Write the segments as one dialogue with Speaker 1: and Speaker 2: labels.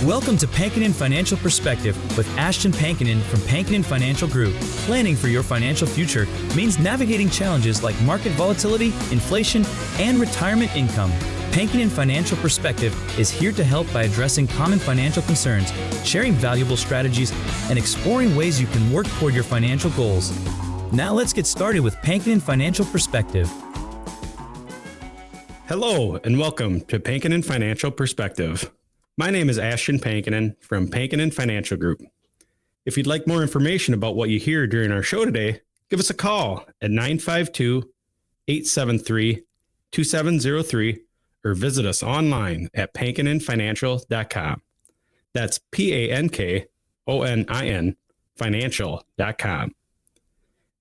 Speaker 1: Welcome to Pankinen Financial Perspective with Ashton Pankinen from Pankinen Financial Group. Planning for your financial future means navigating challenges like market volatility, inflation, and retirement income. Pankinen Financial Perspective is here to help by addressing common financial concerns, sharing valuable strategies, and exploring ways you can work toward your financial goals. Now let's get started with Pankinen Financial Perspective.
Speaker 2: Hello, and welcome to Pankinen Financial Perspective. My name is Ashton Pankinen from Pankinen Financial Group. If you'd like more information about what you hear during our show today, give us a call at 952-873-2703 or visit us online at pankinenfinancial.com. That's PANKONIN financial.com.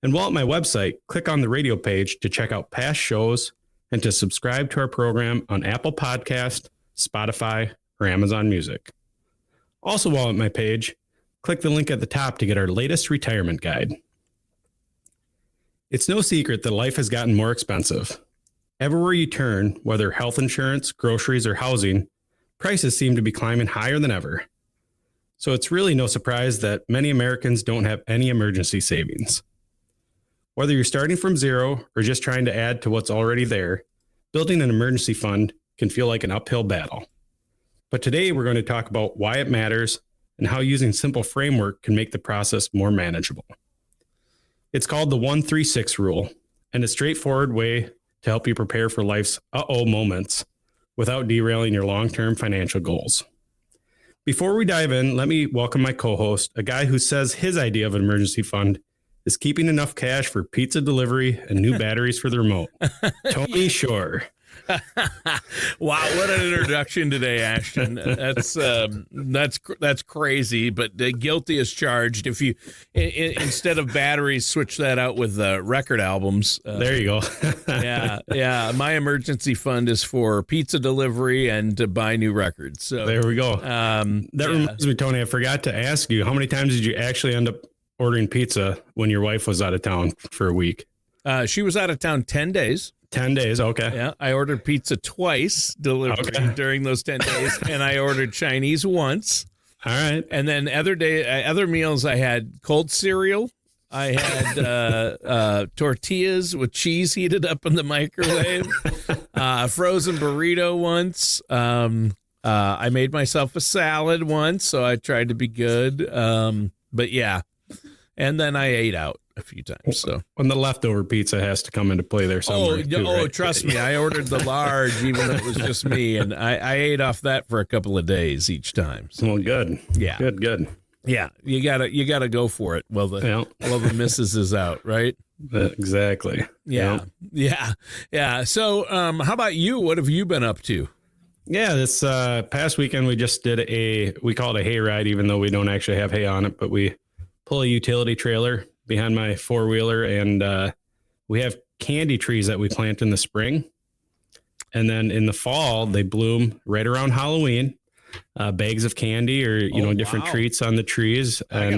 Speaker 2: And while at my website, click on the radio page to check out past shows and to subscribe to our program on Apple Podcast, Spotify, or Amazon Music. Also, while at my page, click the link at the top to get our latest retirement guide. It's no secret that life has gotten more expensive. Everywhere you turn, whether health insurance, groceries, or housing, prices seem to be climbing higher than ever. So it's really no surprise that many Americans don't have any emergency savings. Whether you're starting from zero or just trying to add to what's already there, building an emergency fund can feel like an uphill battle. But today we're going to talk about why it matters and how using simple framework can make the process more manageable. It's called the 1-3-6 rule, and a straightforward way to help you prepare for life's uh-oh moments without derailing your long-term financial goals. Before we dive in, let me welcome my co-host, a guy who says his idea of an emergency fund is keeping enough cash for pizza delivery and new batteries for the remote. Tony Shore.
Speaker 3: Wow, what an introduction today, Ashton. That's crazy, but guilty as charged. If you instead of batteries, switch that out with record albums.
Speaker 2: There you go.
Speaker 3: yeah. My emergency fund is for pizza delivery and to buy new records. So
Speaker 2: there we go. That reminds me, Tony. I forgot to ask you, how many times did you actually end up ordering pizza when your wife was out of town for a week?
Speaker 3: She was out of town 10 days.
Speaker 2: 10 days, okay.
Speaker 3: Yeah, I ordered pizza twice delivered during those 10 days, and I ordered Chinese once.
Speaker 2: All right.
Speaker 3: And then other meals, I had cold cereal. I had tortillas with cheese heated up in the microwave. Frozen burrito once. I made myself a salad once, so I tried to be good. But yeah, and then I ate out a few times. So
Speaker 2: when the leftover pizza has to come into play there somewhere.
Speaker 3: Right? Trust me, I ordered the large, even though it was just me, and I ate off that for a couple of days each time. So.
Speaker 2: Well, good. Yeah, good.
Speaker 3: Yeah, you gotta go for it. Well, the missus is out, right?
Speaker 2: Exactly.
Speaker 3: Yeah. So, how about you? What have you been up to?
Speaker 2: Yeah, this past weekend we just did we call it a hay ride, even though we don't actually have hay on it, but we pull a utility trailer behind my four-wheeler, and we have candy trees that we plant in the spring. And then in the fall, they bloom right around Halloween, bags of candy or, different treats on the trees. I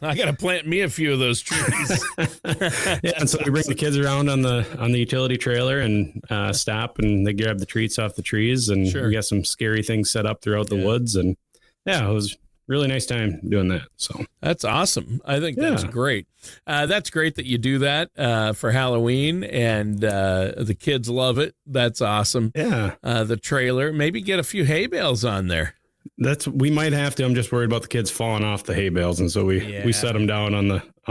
Speaker 3: got to plant me a few of those trees.
Speaker 2: Yeah, and so we bring the kids around on the utility trailer and stop, and they grab the treats off the trees. And we got some scary things set up throughout the woods. And yeah, it was really nice time doing that. So
Speaker 3: that's awesome. I think that's great. That's great that you do that for Halloween, and the kids love it. That's awesome.
Speaker 2: Yeah.
Speaker 3: The trailer, maybe get a few hay bales on there.
Speaker 2: We might have to. I'm just worried about the kids falling off the hay bales, and so we set them down on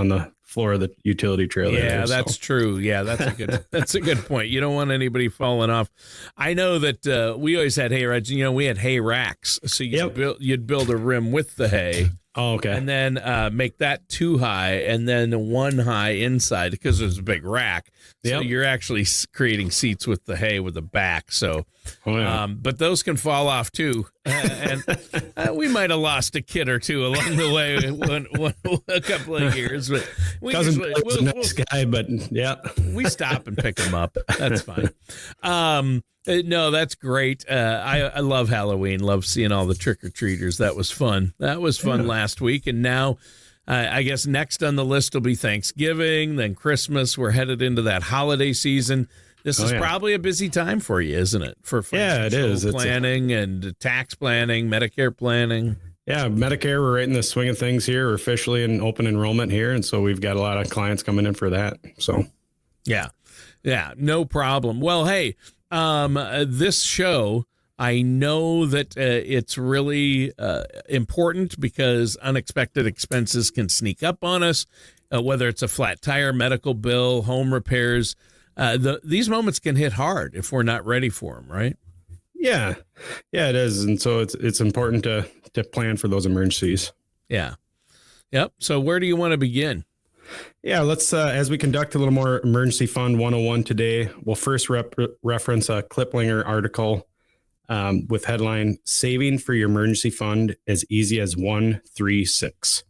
Speaker 2: the floor of the utility trailer.
Speaker 3: Yeah, that's true. Yeah, that's a good point. You don't want anybody falling off. I know that we always had hay rides. We had hay racks, so you'd build a rim with the hay.
Speaker 2: Oh, okay.
Speaker 3: And then make that 2 high and then 1 high inside because there's a big rack. So you're actually creating seats with the hay with the back. So, but those can fall off too. And we might have lost a kid or two along the way a couple of years. But we
Speaker 2: was a nice guy, but
Speaker 3: we stop and pick them up. That's fine. No, that's great. I love Halloween. Love seeing all the trick-or-treaters. That was fun. Last week. And now I guess next on the list will be Thanksgiving, then Christmas. We're headed into that holiday season. This is probably a busy time for you, isn't it? For
Speaker 2: it is.
Speaker 3: Planning and tax planning, Medicare planning.
Speaker 2: Yeah, Medicare, we're right in the swing of things here. We're officially in open enrollment here. And so we've got a lot of clients coming in for that. So,
Speaker 3: yeah, no problem. Well, hey, this show, I know that it's really important because unexpected expenses can sneak up on us, whether it's a flat tire, medical bill, home repairs. These moments can hit hard if we're not ready for them, right?
Speaker 2: Yeah, it is. And so it's important to plan for those emergencies.
Speaker 3: Yeah. Yep. So where do you want to begin?
Speaker 2: Yeah, let's, as we conduct a little more Emergency Fund 101 today, we'll first reference a Kiplinger article with headline, Saving for Your Emergency Fund as Easy as 136.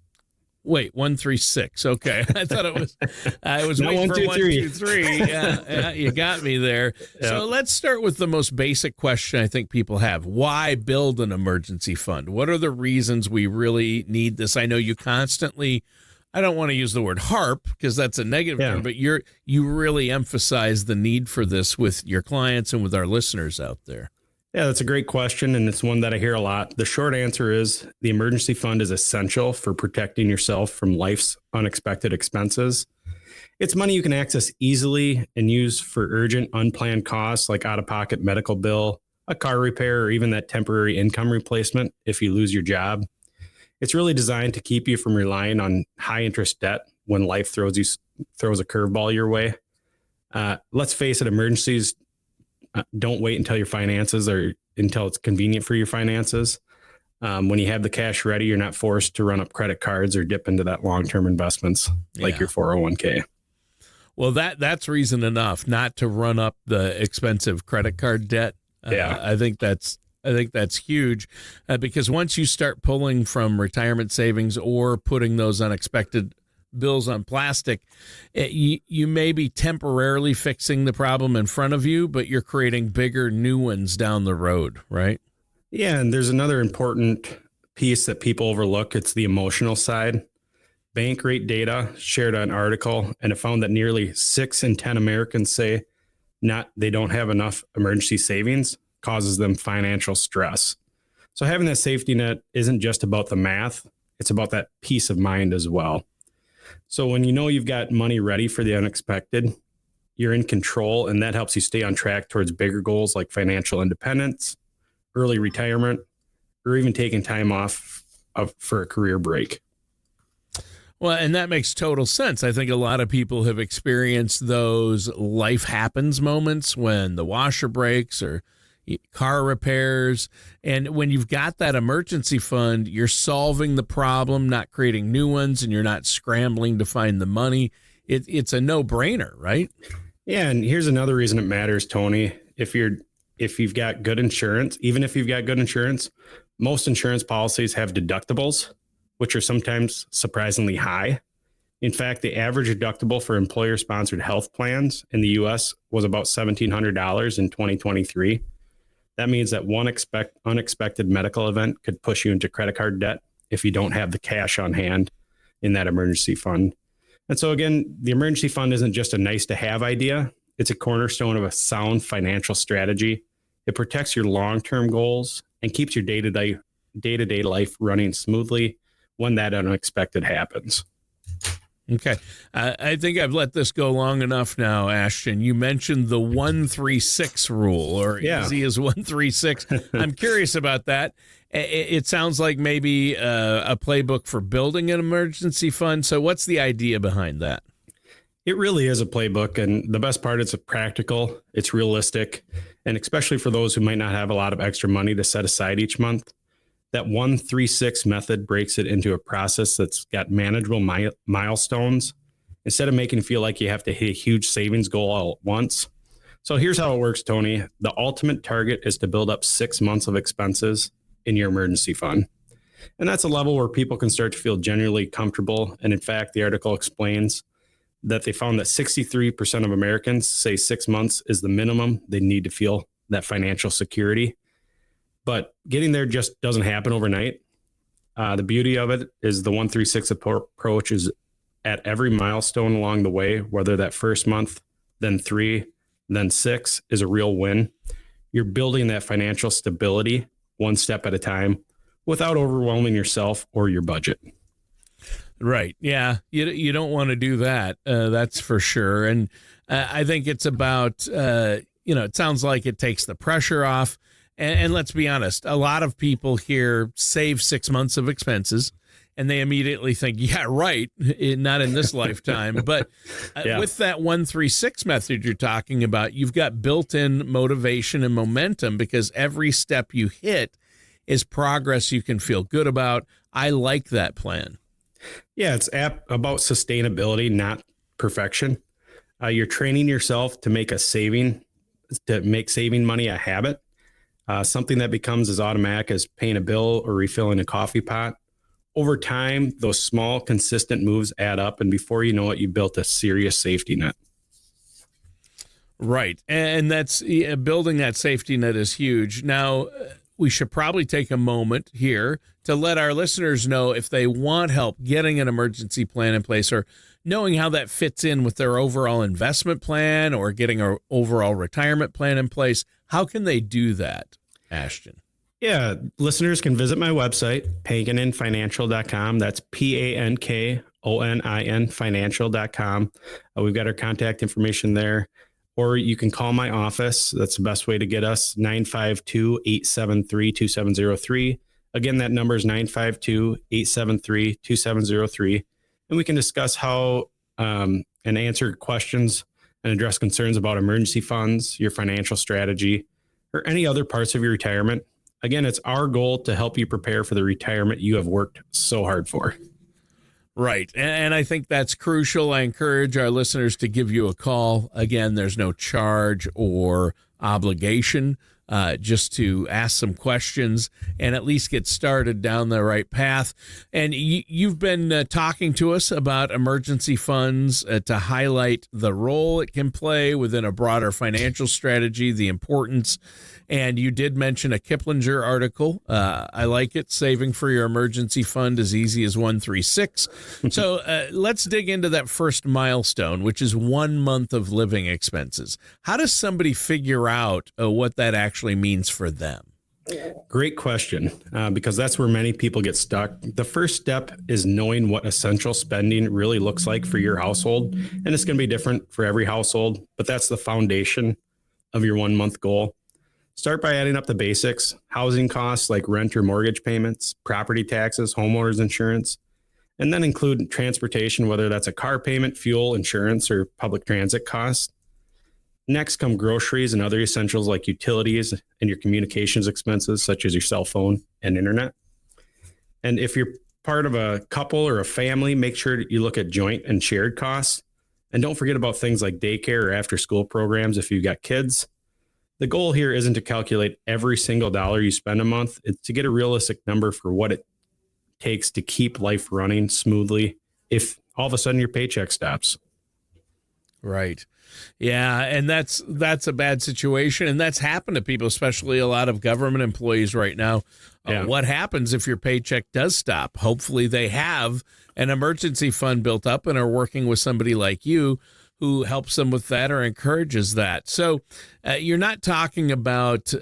Speaker 3: Wait, 136. Okay. I thought it was waiting for 1, 2, 3. Yeah, you got me there. Yep. So let's start with the most basic question I think people have. Why build an emergency fund? What are the reasons we really need this? I know you constantly, I don't want to use the word harp because that's a negative term, but you really emphasize the need for this with your clients and with our listeners out there.
Speaker 2: Yeah, that's a great question, and it's one that I hear a lot. The short answer is the emergency fund is essential for protecting yourself from life's unexpected expenses. It's money you can access easily and use for urgent, unplanned costs like out-of-pocket medical bill, a car repair, or even that temporary income replacement if you lose your job. It's really designed to keep you from relying on high-interest debt when life throws a curveball your way. Let's face it, emergencies don't wait until your finances or until it's convenient for your finances. When you have the cash ready, you're not forced to run up credit cards or dip into that long-term investments like your 401k.
Speaker 3: Well, that's reason enough not to run up the expensive credit card debt. I think that's huge because once you start pulling from retirement savings or putting those unexpected bills on plastic, you may be temporarily fixing the problem in front of you, but you're creating bigger new ones down the road, right?
Speaker 2: Yeah, and there's another important piece that people overlook. It's the emotional side. Bankrate data shared an article, and it found that nearly 6 in 10 Americans say they don't have enough emergency savings causes them financial stress. So having that safety net isn't just about the math, it's about that peace of mind as well. So when you know you've got money ready for the unexpected, you're in control, and that helps you stay on track towards bigger goals like financial independence, early retirement, or even taking time off for a career break.
Speaker 3: Well, and that makes total sense. I think a lot of people have experienced those life happens moments when the washer breaks or car repairs. And when you've got that emergency fund, you're solving the problem, not creating new ones, and you're not scrambling to find the money. It's a no-brainer, right?
Speaker 2: Yeah, and here's another reason it matters, Tony. If you've got good insurance, even if you've got good insurance, most insurance policies have deductibles, which are sometimes surprisingly high. In fact, the average deductible for employer-sponsored health plans in the U.S. was about $1,700 in 2023. That means that one unexpected medical event could push you into credit card debt if you don't have the cash on hand in that emergency fund. And so again, the emergency fund isn't just a nice to have idea. It's a cornerstone of a sound financial strategy. It protects your long-term goals and keeps your day-to-day life running smoothly when that unexpected happens.
Speaker 3: Okay. I think I've let this go long enough now, Ashton. You mentioned the 136 rule, or easy as 136. I'm curious about that. It sounds like maybe a playbook for building an emergency fund. So what's the idea behind that?
Speaker 2: It really is a playbook. And the best part, it's practical, it's realistic, and especially for those who might not have a lot of extra money to set aside each month. That 136 method breaks it into a process that's got manageable milestones instead of making it feel like you have to hit a huge savings goal all at once. So here's how it works, Tony. The ultimate target is to build up 6 months of expenses in your emergency fund. And that's a level where people can start to feel genuinely comfortable. And in fact, the article explains that they found that 63% of Americans say 6 months is the minimum they need to feel that financial security. But getting there just doesn't happen overnight. The beauty of it is the 136 approach is at every milestone along the way, whether that first month, then 3, then 6 is a real win. You're building that financial stability one step at a time without overwhelming yourself or your budget.
Speaker 3: Right. Yeah. You don't want to do that. That's for sure. And I think it's about, it sounds like it takes the pressure off. And let's be honest, a lot of people here save 6 months of expenses and they immediately think, yeah, right, not in this lifetime. But with that 1-3-6 method you're talking about, you've got built-in motivation and momentum because every step you hit is progress you can feel good about. I like that plan.
Speaker 2: Yeah, it's about sustainability, not perfection. You're training yourself to make saving money a habit, something that becomes as automatic as paying a bill or refilling a coffee pot. Over time, those small, consistent moves add up, and before you know it, you built a serious safety net.
Speaker 3: Right, and that's building that safety net is huge. Now, we should probably take a moment here to let our listeners know if they want help getting an emergency plan in place or knowing how that fits in with their overall investment plan or getting an overall retirement plan in place. How can they do that, Ashton?
Speaker 2: Yeah, listeners can visit my website, pankoninfinancial.com. That's PANKONIN financial.com. We've got our contact information there. Or you can call my office. That's the best way to get us, 952-873-2703. Again, that number is 952-873-2703. And we can discuss how and answer questions and address concerns about emergency funds, your financial strategy, or any other parts of your retirement. Again, it's our goal to help you prepare for the retirement you have worked so hard for.
Speaker 3: Right. And I think that's crucial. I encourage our listeners to give you a call. Again, there's no charge or obligation, just to ask some questions and at least get started down the right path. And you've been talking to us about emergency funds to highlight the role it can play within a broader financial strategy, the importance. And you did mention a Kiplinger article. I like it. Saving for your emergency fund as easy as 1-3-6. So let's dig into that first milestone, which is 1 month of living expenses. How does somebody figure out what that actually means for them?
Speaker 2: Great question, because that's where many people get stuck. The first step is knowing what essential spending really looks like for your household. And it's going to be different for every household, but that's the foundation of your 1 month goal. Start by adding up the basics: housing costs like rent or mortgage payments, property taxes, homeowners insurance, and then include transportation, whether that's a car payment, fuel, insurance, or public transit costs. Next come groceries and other essentials like utilities and your communications expenses, such as your cell phone and internet. And if you're part of a couple or a family, make sure that you look at joint and shared costs. And don't forget about things like daycare or after school programs if you've got kids. The goal here isn't to calculate every single dollar you spend a month. It's to get a realistic number for what it takes to keep life running smoothly if all of a sudden your paycheck stops.
Speaker 3: Right. Yeah, and that's a bad situation, and that's happened to people, especially a lot of government employees right now. What happens if your paycheck does stop? Hopefully they have an emergency fund built up and are working with somebody like you who helps them with that or encourages that. So you're not talking about,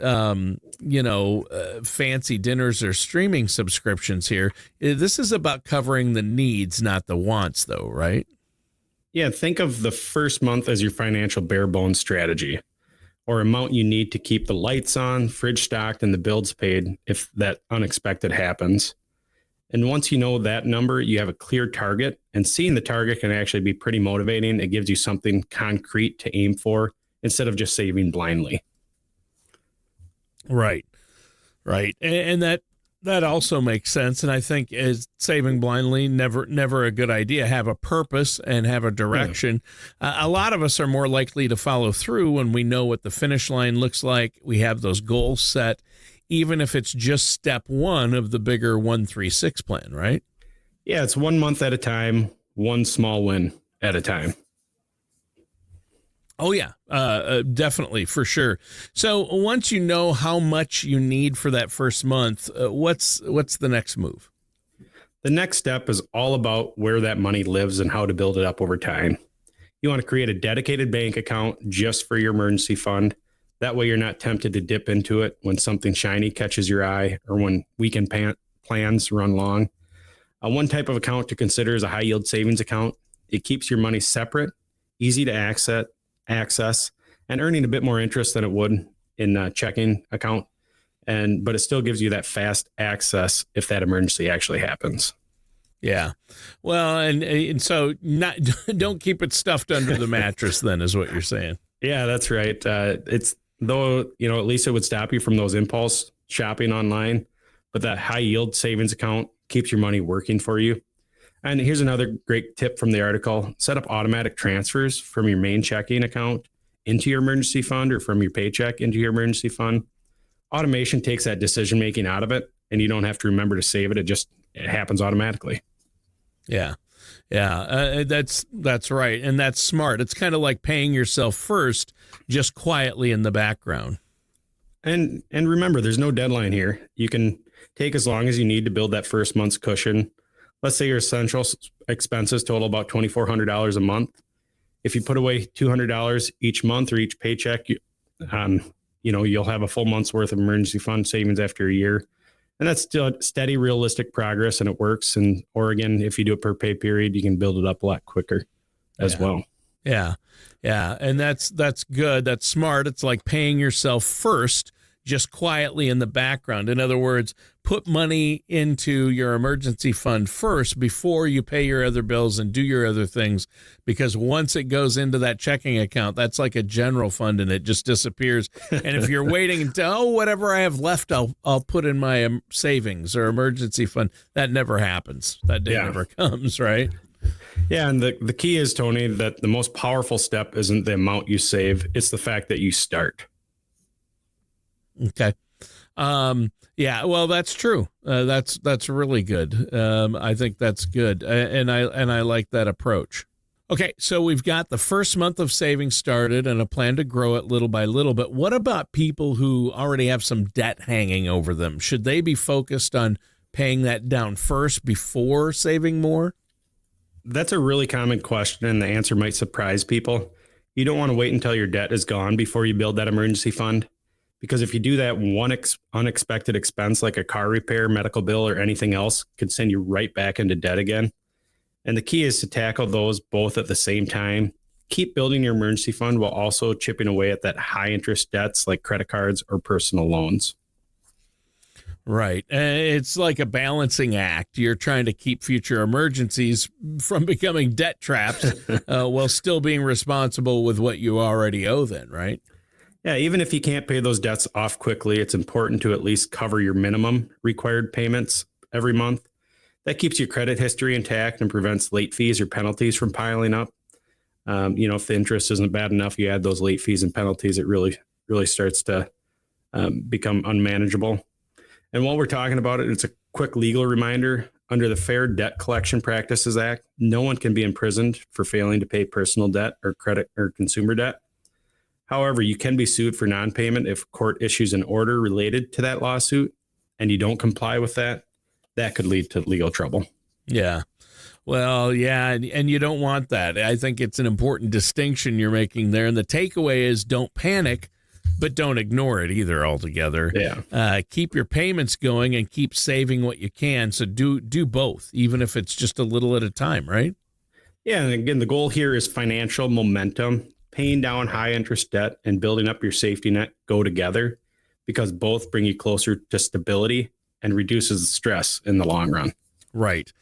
Speaker 3: fancy dinners or streaming subscriptions here. This is about covering the needs, not the wants, though, right?
Speaker 2: Yeah, think of the first month as your financial bare bones strategy, or amount you need to keep the lights on, fridge stocked, and the bills paid if that unexpected happens. And once you know that number, you have a clear target, and seeing the target can actually be pretty motivating. It gives you something concrete to aim for instead of just saving blindly.
Speaker 3: Right. And that also makes sense. And I think as saving blindly, never a good idea. Have a purpose and have a direction. A lot of us are more likely to follow through when we know what the finish line looks like. We have those goals set, even if it's just step one of the bigger 1-3-6 plan, right?
Speaker 2: Yeah, it's 1 month at a time, one small win at a time.
Speaker 3: Oh, yeah, definitely, for sure. So once you know how much you need for that first month, what's the next move?
Speaker 2: The next step is all about where that money lives and how to build it up over time. You want to create a dedicated bank account just for your emergency fund. That way you're not tempted to dip into it when something shiny catches your eye or when weekend plans run long. One type of account to consider is a high yield savings account. It keeps your money separate, easy to access, and earning a bit more interest than it would in a checking account. But it still gives you that fast access if that emergency actually happens.
Speaker 3: Yeah. Well, and so don't keep it stuffed under the mattress then is what you're saying.
Speaker 2: Yeah, that's right. It's though, at least it would stop you from those impulse shopping online, but that high yield savings account keeps your money working for you. And here's another great tip from the article. Set up automatic transfers from your main checking account into your emergency fund or from your paycheck into your emergency fund. Automation takes that decision making out of it, and you don't have to remember to save it. It happens automatically.
Speaker 3: Yeah. Yeah. That's right. And that's smart. It's kind of like paying yourself first, just quietly in the background.
Speaker 2: And remember, there's no deadline here. You can take as long as you need to build that first month's cushion. Let's say your essential expenses total about $2,400 a month. If you put away $200 each month or each paycheck, you'll have a full month's worth of emergency fund savings after a year. And that's still steady, realistic progress, and it works. In Oregon, if you do it per pay period, you can build it up a lot quicker as well.
Speaker 3: Yeah. Yeah. And that's good. That's smart. It's like paying yourself first, just quietly in the background. In other words, put money into your emergency fund first before you pay your other bills and do your other things, because once it goes into that checking account, that's like a general fund and it just disappears. And if you're waiting until, whatever I have left, I'll put in my savings or emergency fund, that never happens. That day never comes, right?
Speaker 2: Yeah. And the key is, Tony, that the most powerful step isn't the amount you save. It's the fact that you start.
Speaker 3: Okay. Yeah, well, that's true. That's really good. I think that's good. And I like that approach. Okay. So we've got the first month of savings started and a plan to grow it little by little. But what about people who already have some debt hanging over them? Should they be focused on paying that down first before saving more?
Speaker 2: That's a really common question, and the answer might surprise people. You don't want to wait until your debt is gone before you build that emergency fund. Because if you do that, one unexpected expense like a car repair, medical bill, or anything else could send you right back into debt again. And the key is to tackle those both at the same time. Keep building your emergency fund while also chipping away at that high interest debts like credit cards or personal loans.
Speaker 3: Right. It's like a balancing act. You're trying to keep future emergencies from becoming debt traps while still being responsible with what you already owe then, right?
Speaker 2: Yeah, even if you can't pay those debts off quickly, it's important to at least cover your minimum required payments every month. That keeps your credit history intact and prevents late fees or penalties from piling up. If the interest isn't bad enough, you add those late fees and penalties, it really starts to become unmanageable. And while we're talking about it, it's a quick legal reminder. Under the Fair Debt Collection Practices Act, no one can be imprisoned for failing to pay personal debt or credit or consumer debt. However, you can be sued for non-payment if court issues an order related to that lawsuit and you don't comply with that. That could lead to legal trouble. Yeah.
Speaker 3: Well, yeah, and you don't want that. I think it's an important distinction you're making there. And the takeaway is don't panic, but don't ignore it either altogether.
Speaker 2: Yeah.
Speaker 3: Keep your payments going and keep saving what you can. So do both, even if it's just a little at a time, right?
Speaker 2: Yeah. And again, the goal here is financial momentum. Paying down high interest debt and building up your safety net go together because both bring you closer to stability and reduces the stress in the long run.
Speaker 3: Right.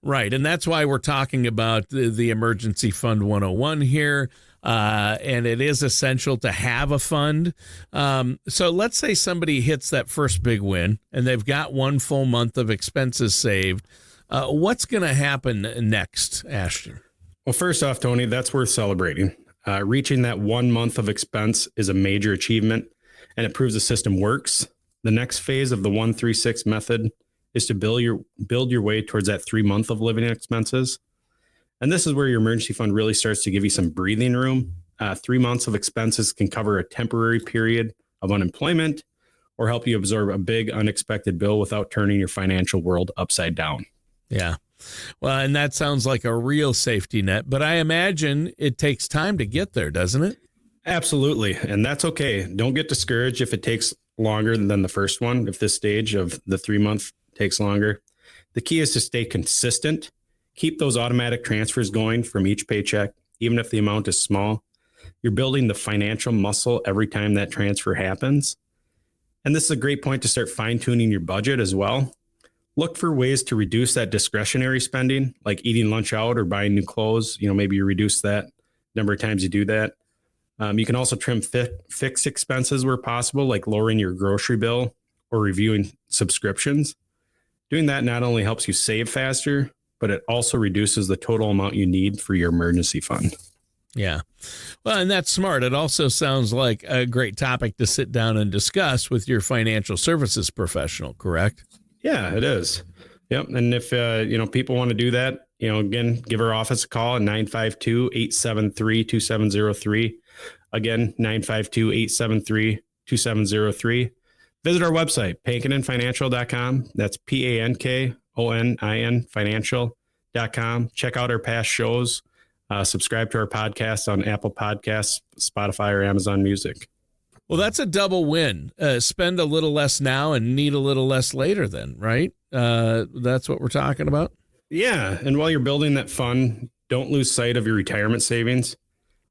Speaker 3: Right. And that's why we're talking about the Emergency Fund 101 here. And it is essential to have a fund. So let's say somebody hits that first big win and they've got one full month of expenses saved. What's going to happen next, Ashton?
Speaker 2: Well, first off, Tony, that's worth celebrating. Reaching that 1 month of expense is a major achievement, and it proves the system works. The next phase of the 1-3-6 method is to build your way towards that 3 month of living expenses. And this is where your emergency fund really starts to give you some breathing room. 3 months of expenses can cover a temporary period of unemployment or help you absorb a big unexpected bill without turning your financial world upside down.
Speaker 3: Yeah. Well, and that sounds like a real safety net, but I imagine it takes time to get there, doesn't it?
Speaker 2: Absolutely. And that's okay. Don't get discouraged if it takes longer than the first one, if this stage of the 3-month takes longer. The key is to stay consistent, keep those automatic transfers going from each paycheck, even if the amount is small. You're building the financial muscle every time that transfer happens. And this is a great point to start fine-tuning your budget as well. Look for ways to reduce that discretionary spending, like eating lunch out or buying new clothes. Maybe you reduce that number of times you do that. You can also trim fixed expenses where possible, like lowering your grocery bill or reviewing subscriptions. Doing that not only helps you save faster, but it also reduces the total amount you need for your emergency fund.
Speaker 3: Yeah. Well, and that's smart. It also sounds like a great topic to sit down and discuss with your financial services professional, correct?
Speaker 2: Yeah, it is. Yep. And if, people want to do that, again, give our office a call at 952-873-2703. Again, 952-873-2703. Visit our website, pankoninfinancial.com. That's PANKONIN financial.com. Check out our past shows. Subscribe to our podcast on Apple Podcasts, Spotify, or Amazon Music.
Speaker 3: Well, that's a double win. Spend a little less now and need a little less later then, right? That's what we're talking about?
Speaker 2: Yeah. And while you're building that fund, don't lose sight of your retirement savings.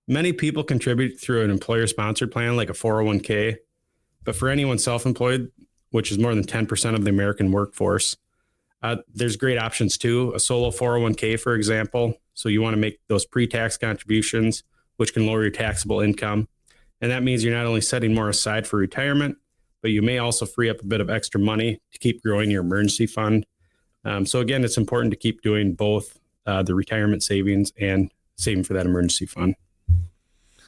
Speaker 2: Many people contribute through an employer-sponsored plan like a 401k. But for anyone self-employed, which is more than 10% of the American workforce, there's great options too. A solo 401k, for example. So you want to make those pre-tax contributions, which can lower your taxable income. And that means you're not only setting more aside for retirement, but you may also free up a bit of extra money to keep growing your emergency fund. So again, it's important to keep doing both the retirement savings and saving for that emergency fund.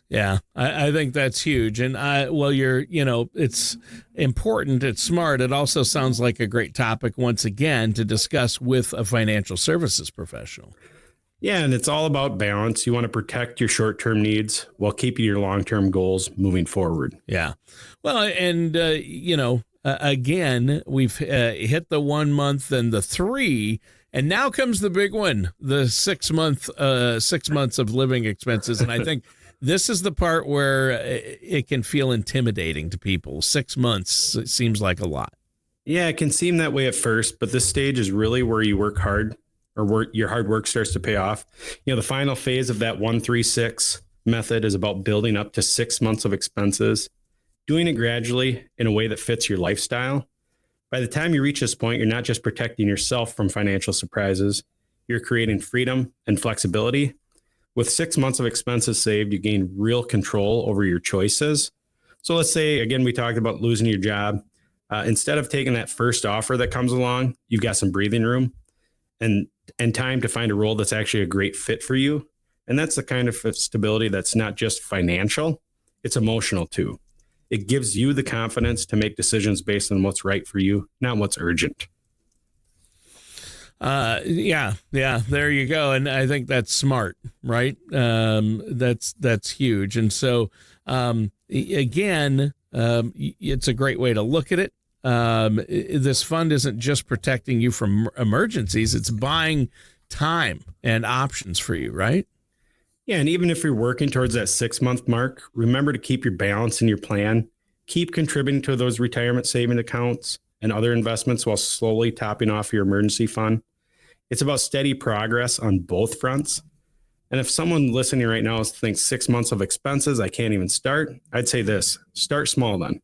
Speaker 3: Yeah, I think that's huge. And it's important. It's smart. It also sounds like a great topic once again to discuss with a financial services professional.
Speaker 2: Yeah, and it's all about balance. You want to protect your short-term needs while keeping your long-term goals moving forward.
Speaker 3: Yeah. Well, and, again, we've hit the 1 month and the 3, and now comes the big one, the 6 months of living expenses. And I think this is the part where it can feel intimidating to people. 6 months seems like a lot.
Speaker 2: Yeah, it can seem that way at first, but this stage is really where you work hard, or where your hard work starts to pay off. The final phase of that 1-3-6 method is about building up to 6 months of expenses, doing it gradually in a way that fits your lifestyle. By the time you reach this point, you're not just protecting yourself from financial surprises, you're creating freedom and flexibility. With 6 months of expenses saved, you gain real control over your choices. So let's say, again, we talked about losing your job. Instead of taking that first offer that comes along, you've got some breathing room and time to find a role that's actually a great fit for you. And that's the kind of stability that's not just financial, it's emotional too. It gives you the confidence to make decisions based on what's right for you, not what's urgent.
Speaker 3: Yeah, there you go. And I think that's smart, right? That's huge. And so, again, it's a great way to look at it. This fund isn't just protecting you from emergencies, it's buying time and options for you, right?
Speaker 2: Yeah. And even if you're working towards that 6 month mark, remember to keep your balance in your plan, keep contributing to those retirement saving accounts and other investments while slowly topping off your emergency fund. It's about steady progress on both fronts. And if someone listening right now thinks 6 months of expenses, I can't even start, I'd say this: start small then.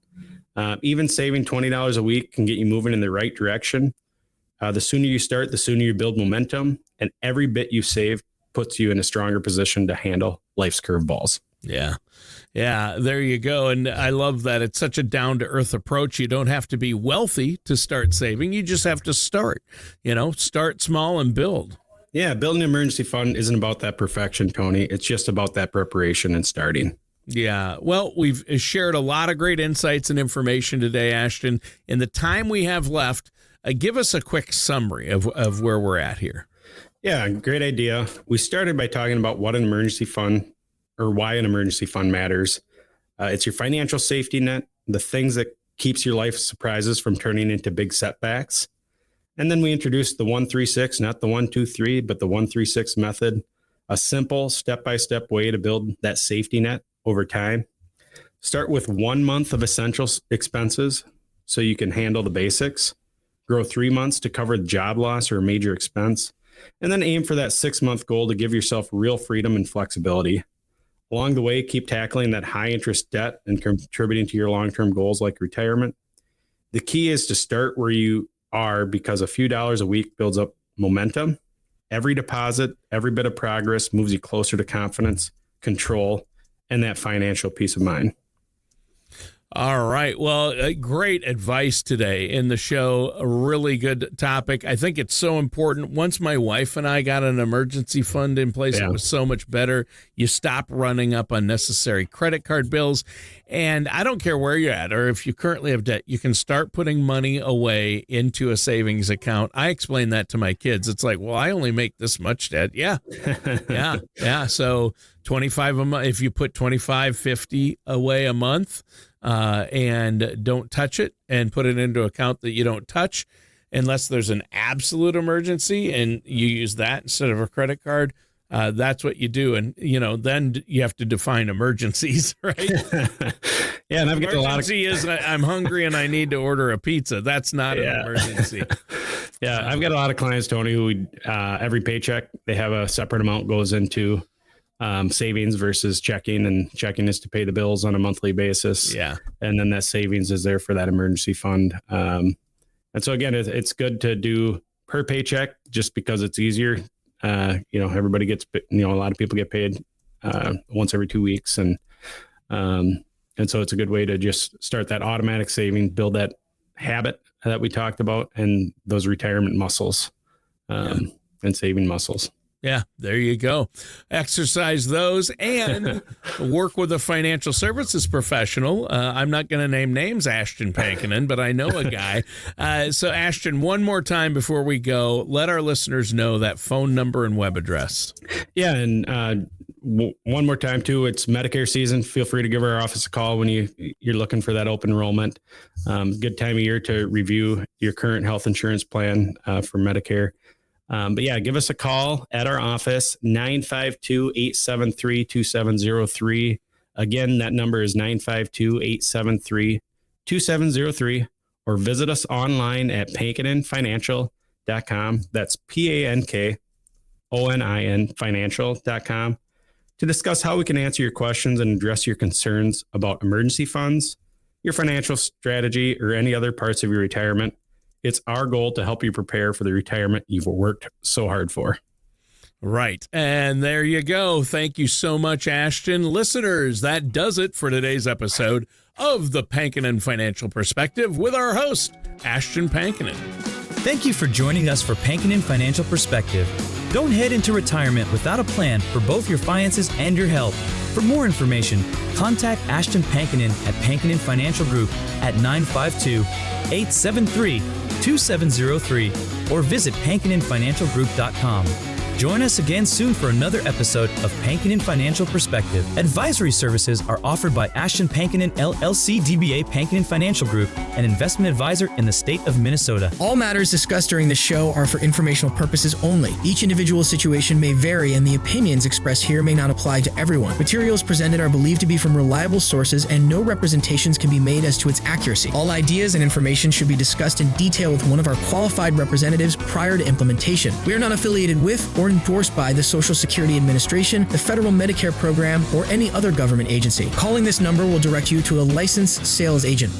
Speaker 2: Even saving $20 a week can get you moving in the right direction. The sooner you start, the sooner you build momentum, and every bit you save puts you in a stronger position to handle life's curveballs.
Speaker 3: Yeah, there you go. And I love that. It's such a down-to-earth approach. You don't have to be wealthy to start saving. You just have to start, start small and build.
Speaker 2: Yeah, building an emergency fund isn't about that perfection, Tony. It's just about that preparation and starting.
Speaker 3: Yeah. Well, we've shared a lot of great insights and information today, Ashton. In the time we have left, give us a quick summary of where we're at here.
Speaker 2: Yeah, great idea. We started by talking about what an emergency fund, or why an emergency fund matters. It's your financial safety net, the things that keeps your life surprises from turning into big setbacks. And then we introduced the 1-3-6, not the 1-2-3, but the 1-3-6 method, a simple step-by-step way to build that safety net over time. Start with 1 month of essential expenses so you can handle the basics. Grow 3 months to cover job loss or a major expense. And then aim for that 6-month goal to give yourself real freedom and flexibility. Along the way, keep tackling that high interest debt and contributing to your long-term goals like retirement. The key is to start where you are, because a few dollars a week builds up momentum. Every deposit, every bit of progress moves you closer to confidence, control, and that financial peace of mind.
Speaker 3: All right. Well, great advice today in the show. A really good topic. I think it's so important. Once my wife and I got an emergency fund in place, It was so much better. You stop running up unnecessary credit card bills. And I don't care where you're at or if you currently have debt, you can start putting money away into a savings account. I explain that to my kids. It's like, well, I only make this much debt. Yeah. Yeah. So 25 a month, if you put 25, 50 away a month, and don't touch it and put it into an account that you don't touch unless there's an absolute emergency and you use that instead of a credit card. That's what you do. And, then you have to define emergencies, right?
Speaker 2: Yeah. And I've got a lot of
Speaker 3: emergency is I'm hungry and I need to order a pizza. That's not an emergency.
Speaker 2: Yeah. I've got a lot of clients, Tony, who every paycheck, they have a separate amount goes into savings versus checking, and checking is to pay the bills on a monthly basis.
Speaker 3: Yeah.
Speaker 2: And then that savings is there for that emergency fund. And so again, it's good to do per paycheck just because it's easier. Everybody gets, a lot of people get paid once every 2 weeks. And so it's a good way to just start that automatic saving, build that habit that we talked about, and those retirement muscles and saving muscles.
Speaker 3: Yeah, there you go. Exercise those and work with a financial services professional. I'm not going to name names, Ashton Pankinen, but I know a guy. So, Ashton, one more time before we go, let our listeners know that phone number and web address.
Speaker 2: Yeah, and one more time, too, it's Medicare season. Feel free to give our office a call when you're looking for that open enrollment. Good time of year to review your current health insurance plan for Medicare. But yeah, give us a call at our office, 952-873-2703. Again, that number is 952-873-2703, or visit us online at pankininfinancial.com. That's PANKONIN financial.com to discuss how we can answer your questions and address your concerns about emergency funds, your financial strategy, or any other parts of your retirement. It's our goal to help you prepare for the retirement you've worked so hard for.
Speaker 3: Right. And there you go. Thank you so much, Ashton. Listeners, that does it for today's episode of the Pankinen Financial Perspective with our host, Ashton Pankinen.
Speaker 1: Thank you for joining us for Pankinen Financial Perspective. Don't head into retirement without a plan for both your finances and your health. For more information, contact Ashton Pankinen at Pankinen Financial Group at 952-873-2703 or visit pankininfinancialgroup.com. Join us again soon for another episode of Pankinen Financial Perspective. Advisory services are offered by Ashton Pankinen LLC DBA Pankinen Financial Group, an investment advisor in the state of Minnesota.
Speaker 4: All matters discussed during the show are for informational purposes only. Each individual situation may vary, and the opinions expressed here may not apply to everyone. Materials presented are believed to be from reliable sources, and no representations can be made as to its accuracy. All ideas and information should be discussed in detail with one of our qualified representatives prior to implementation. We are not affiliated with or endorsed by the Social Security Administration, the Federal Medicare Program, or any other government agency. Calling this number will direct you to a licensed sales agent.